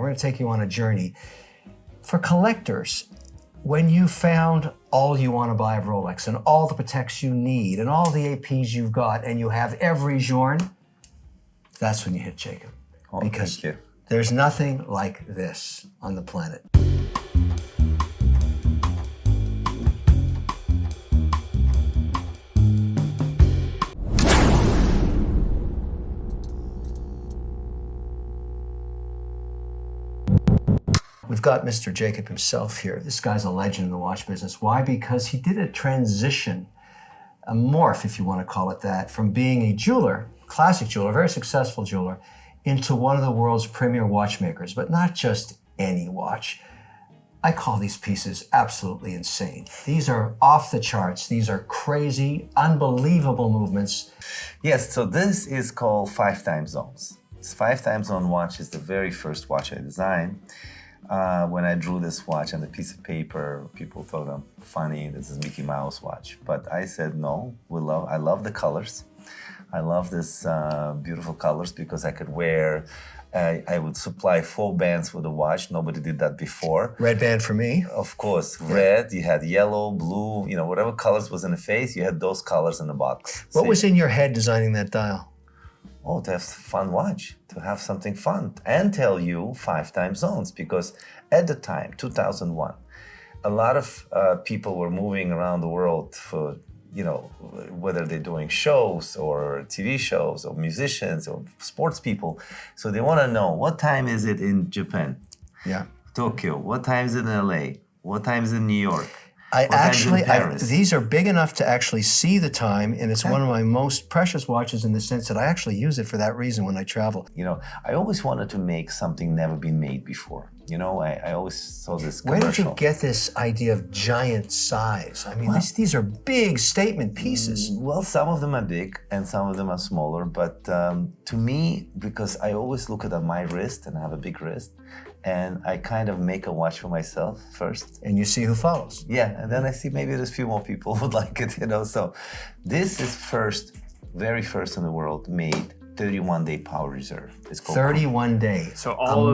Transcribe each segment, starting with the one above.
We're going to take you on a journey. For collectors, when you found all you want to buy of Rolex and all the protects you need and all the APs you've got and you have every journe, that's when you hit Jacob. Oh, because thank you. there's nothing like this on the planet. We've got Mr. Jacob himself here. This guy's a legend in the watch business. Why? Because he did a transition, a morph, if you want to call it that, from being a jeweler, classic jeweler, very successful jeweler, into one of the world's premier watchmakers, but not just any watch. I call these pieces absolutely insane. These are off the charts. These are crazy, unbelievable movements. Yes, so this is called 5 time zones. This 5 time zone watch is the very first watch I designed. When I drew this watch on a piece of paper, people thought I'm funny, this is Mickey Mouse watch. But I said, no, I love the colors. I love this beautiful colors because I could wear, I would supply 4 bands with the watch. Nobody did that before. Red band for me. Of course, red, you had yellow, blue, you know, whatever colors was in the face, you had those colors in the box. What was in your head designing that dial? Oh, to have a fun watch, to have something fun, and tell you 5 time zones, because at the time, 2001, a lot of people were moving around the world for, you know, whether they're doing shows or TV shows or musicians or sports people. So they want to know, what time is it in Japan? Yeah. Tokyo. What time is it in LA? What time is it in New York? These are big enough to actually see the time, and it's one of my most precious watches in the sense that I actually use it for that reason when I travel. You know, I always wanted to make something never been made before. You know, I always saw this commercial. Where did you get this idea of giant size? I mean, these are big statement pieces. Well, some of them are big and some of them are smaller, but to me, because I always look at my wrist and I have a big wrist, and I kind of make a watch for myself first. And you see who follows. Yeah, and then I see maybe there's a few more people who would like it, you know. So this is very first in the world made 31-day power reserve. It's called 31 days. So all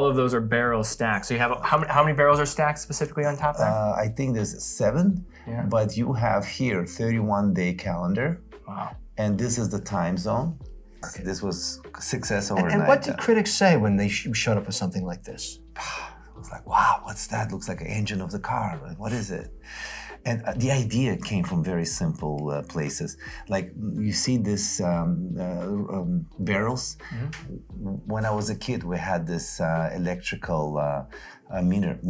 of those are barrels stacked. So you have how many barrels are stacked specifically on top there? I think there's 7, but you have here 31-day calendar. Wow. And this is the time zone. Okay. This was success overnight. And what did critics say when they showed up with something like this? I was like, wow, what's that? Looks like an engine of the car. What is it? And the idea came from very simple places. Like you see this barrels. Mm-hmm. When I was a kid, we had this electrical meter.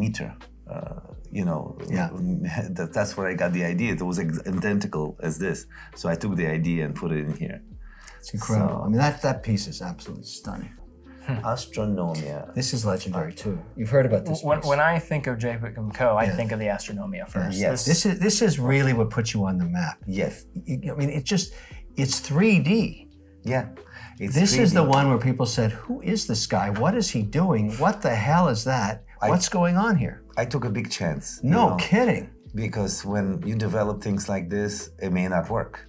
You know, that's where I got the idea. It was identical as this. So I took the idea and put it in here. It's incredible. I mean, that piece is absolutely stunning. Astronomia. This is legendary too. You've heard about this piece. When I think of Jacob & Co., I think of the Astronomia first. Yes. This is really what puts you on the map. Yes. I mean, it's 3D. Yeah. This 3D. Is the one where people said, who is this guy? What is he doing? What the hell is that? What's going on here? I took a big chance. No kidding. Because when you develop things like this, it may not work.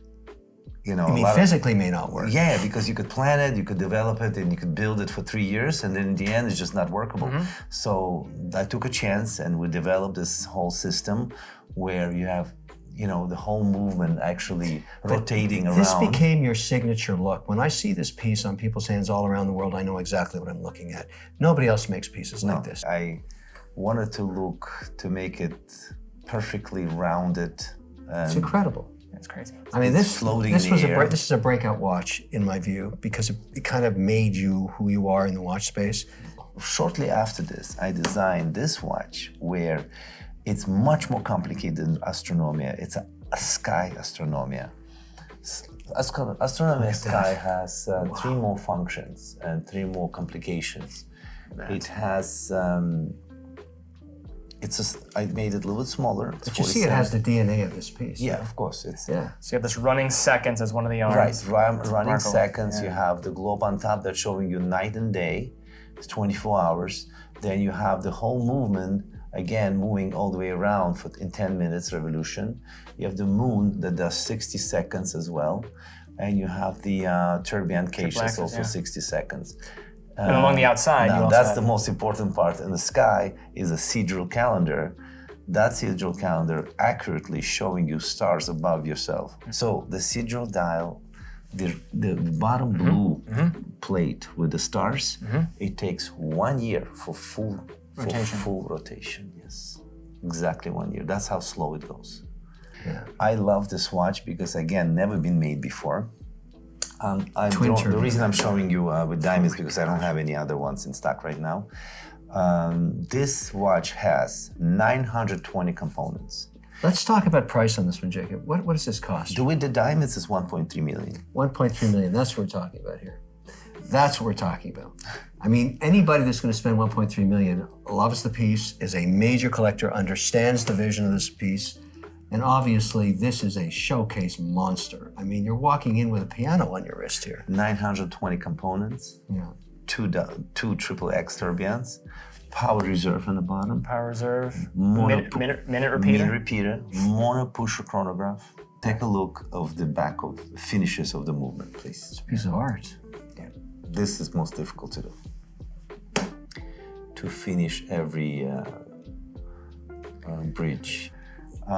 You know, physically may not work. Yeah, because you could plan it, you could develop it, and you could build it for 3 years, and then in the end, it's just not workable. Mm-hmm. So I took a chance, and we developed this whole system where you have, you know, the whole movement actually rotating around. This became your signature look. When I see this piece on people's hands all around the world, I know exactly what I'm looking at. Nobody else makes pieces like this. I wanted to make it perfectly rounded. It's incredible. It's crazy. I mean, this is a breakout watch in my view because it kind of made you who you are in the watch space. Shortly after this, I designed this watch where it's much more complicated than Astronomia. It's a sky Astronomia. Astronomia Sky has 3 more functions and 3 more complications. It has I made it a little bit smaller. But you see it has the DNA of this piece. Yeah, of course. So you have this running seconds as one of the arms. Right, running seconds. You have the globe on top that's showing you night and day. It's 24 hours. Then you have the whole movement, again, moving all the way around in 10 minutes revolution. You have the moon that does 60 seconds as well. And you have the turbine cage that's also 60 seconds. And along the outside, you Now, also that's have... the most important part. In the sky is a sidereal calendar. That sidereal calendar accurately showing you stars above yourself. So the sidereal dial, the bottom blue plate with the stars, it takes 1 year for full rotation. Yes, exactly 1 year. That's how slow it goes. Yeah. I love this watch because, again, never been made before. The reason I'm showing you with diamonds because I don't have any other ones in stock right now. This watch has 920 components. Let's talk about price on this one, Jacob. What does this cost? With the diamonds is 1.3 million. 1.3 million. That's what we're talking about here. That's what we're talking about. I mean, anybody that's going to spend 1.3 million loves the piece, is a major collector, understands the vision of this piece, and obviously this is a showcase monster. I mean, you're walking in with a piano on your wrist here. 920 components. Yeah. Two triple X turbines. Power reserve on the bottom. Power reserve, Mono- minute repeater. Minute repeater. Mono pusher chronograph. Take a look of the back of finishes of the movement, please. It's a piece of art. This is most difficult to do. To finish every bridge.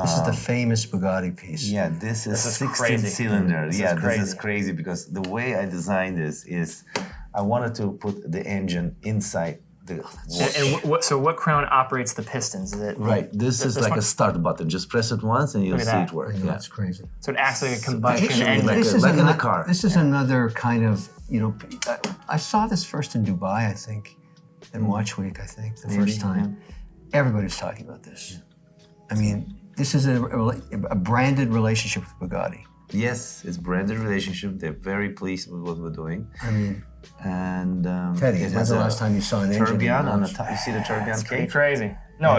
This is the famous Bugatti piece. Yeah, this is 16 crazy. cylinder. This Is crazy because the way I designed this is I wanted to put the engine inside the watch. So what crown operates the pistons? Is it Right, this is like a start button. Just press it once and you'll Look at see that. it work. Yeah, that's crazy. So it acts like a combustion engine. like in a car. This is another kind of, I saw this first in Dubai, I think, in Watch Week, I think, the first time. Everybody's talking about this. I mean, this is a branded relationship with Bugatti. Yes, it's branded relationship. They're very pleased with what we're doing. I mean, And Teddy, it when's has the a last time you saw an engine? tourbillon on the top. You see the tourbillon It's pretty cage? crazy. No,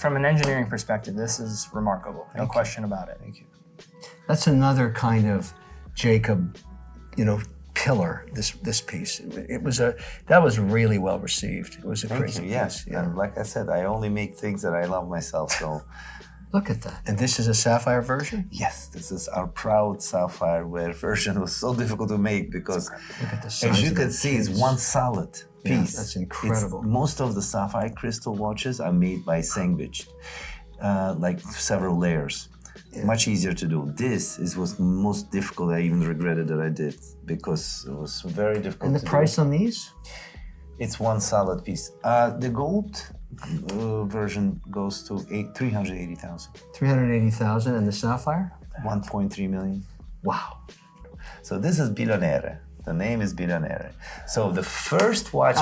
from an engineering perspective, this is remarkable. No question about it. Thank you. That's another kind of Jacob, pillar. This piece. That was really well received. It was a crazy Yes, piece. and like I said, I only make things that I love myself. So Look at that. And this is a sapphire version? yes, this is our proud sapphire ware version. Was so difficult to make because, Look at the size as you of can that see, it's piece. one solid Yeah, piece. that's incredible. Most of the sapphire crystal watches are made by sandwiched, like several layers. Much easier to do. This was most difficult. I even regretted that I did because it was very difficult. And the to price do. on these? It's one solid piece. The gold version goes to 380,000. 380,000, and the sapphire? 1.3 million. Wow. So this is Billionaire. The name is Billionaire. So the first watch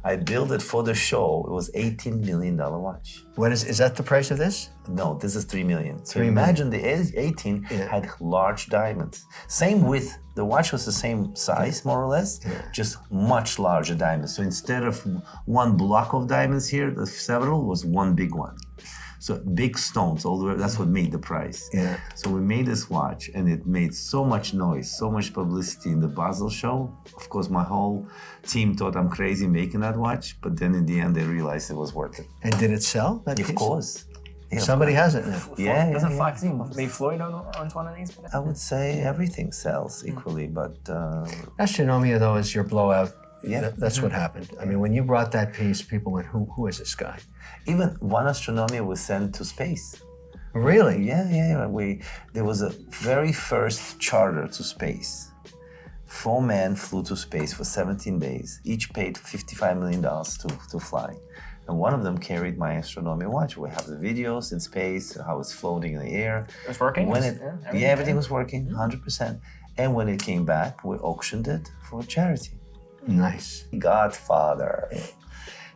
I built it for the show. It was $18 million watch. What is that the price of this? No, this is 3 million. So 3 million. imagine the 18 had large diamonds. Same width. The watch was the same size, more or less, just much larger diamonds. So instead of one block of diamonds here, the several was one big one. So big stones all the way. That's what made the price. Yeah. So we made this watch, and it made so much noise, so much publicity in the Basel show. Of course, my whole team thought I'm crazy making that watch, but then in the end, they realized it was worth it. And did it sell? That Of piece? course. Yeah, of Somebody course. has it now. Yeah, Doesn't yeah. maybe Floyd owns one of these? I would say everything sells equally, but Astronomia, though, is your blowout. Yeah. That's what happened. I mean, when you brought that piece, people went, who is this guy? even one astronomia was sent to space. Really? Yeah. There was a very first charter to space. 4 men flew to space for 17 days. Each paid $55 million to fly. And one of them carried my astronomy watch. We have the videos in space, how it's floating in the air. It was working? Everything was working, 100%. And when it came back, we auctioned it for charity. Nice. Godfather.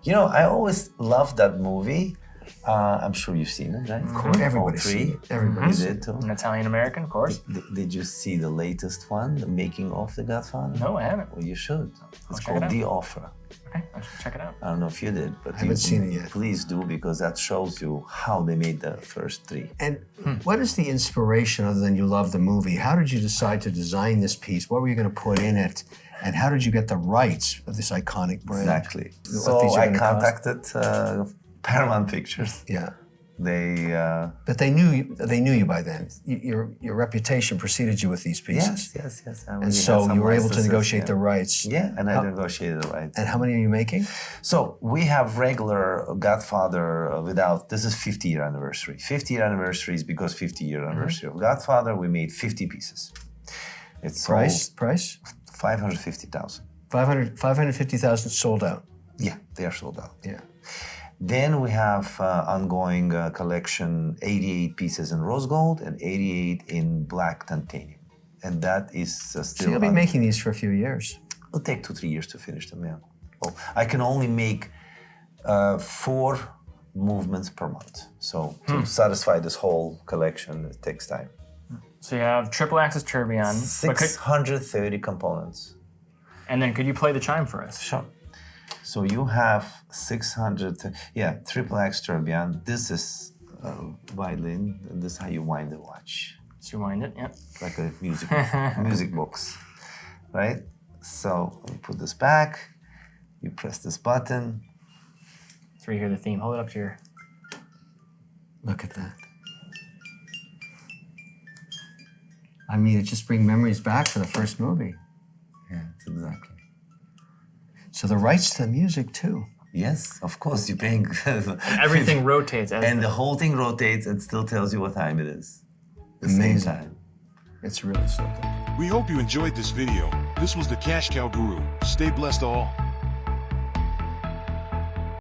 You know, I always loved that movie. I'm sure you've seen it, right? Of course, everybody's seen it. Everybody's You seen did too. An Italian American, of course. Did you see the latest one, the making of The Godfather? No, I haven't. Well, you should. It's check called it out. The Offer. Okay, I should check it out. I don't know if you did, but I haven't seen it yet. Please do, because that shows you how they made the first 3. And what is the inspiration, other than you love the movie? How did you decide to design this piece? What were you going to put in it? And how did you get the rights of this iconic brand? Exactly. What So these are I gonna cost? contacted Paramount Pictures. Yeah. But they knew you by then. Your reputation preceded you with these pieces. Yes. And so you were able to negotiate the rights. Yeah, and I negotiated the rights. And how many are you making? So we have regular Godfather without, this is 50-year anniversary. 50-year anniversary is because 50-year anniversary of Godfather, we made 50 pieces. It's Price? 550,000. 550,000 sold out. Yeah, they are sold out. Yeah. Then we have ongoing collection, 88 pieces in rose gold and 88 in black titanium. And that is still... So you'll be making these for a few years. It'll take 2-3 years to finish them, yeah. Well, I can only make 4 movements per month. So to satisfy this whole collection, it takes time. So you have triple axis tourbillon. 630 components. And then could you play the chime for us? Sure. So you have 600, triple X tourbillon. This is violin, and this is how you wind the watch. So you wind it, yeah. Like a music box, right? So you put this back, you press this button. So you hear the theme. Hold it up to your... Look at that. I mean, it just brings memories back for the first movie. Yeah, exactly. So the rights to the music too. Yes, of course, you're paying. Everything rotates. And the whole thing rotates and still tells you what time it is. Amazing. Same time. It's really something. We hope you enjoyed this video. This was the Cash Cow Guru. Stay blessed all.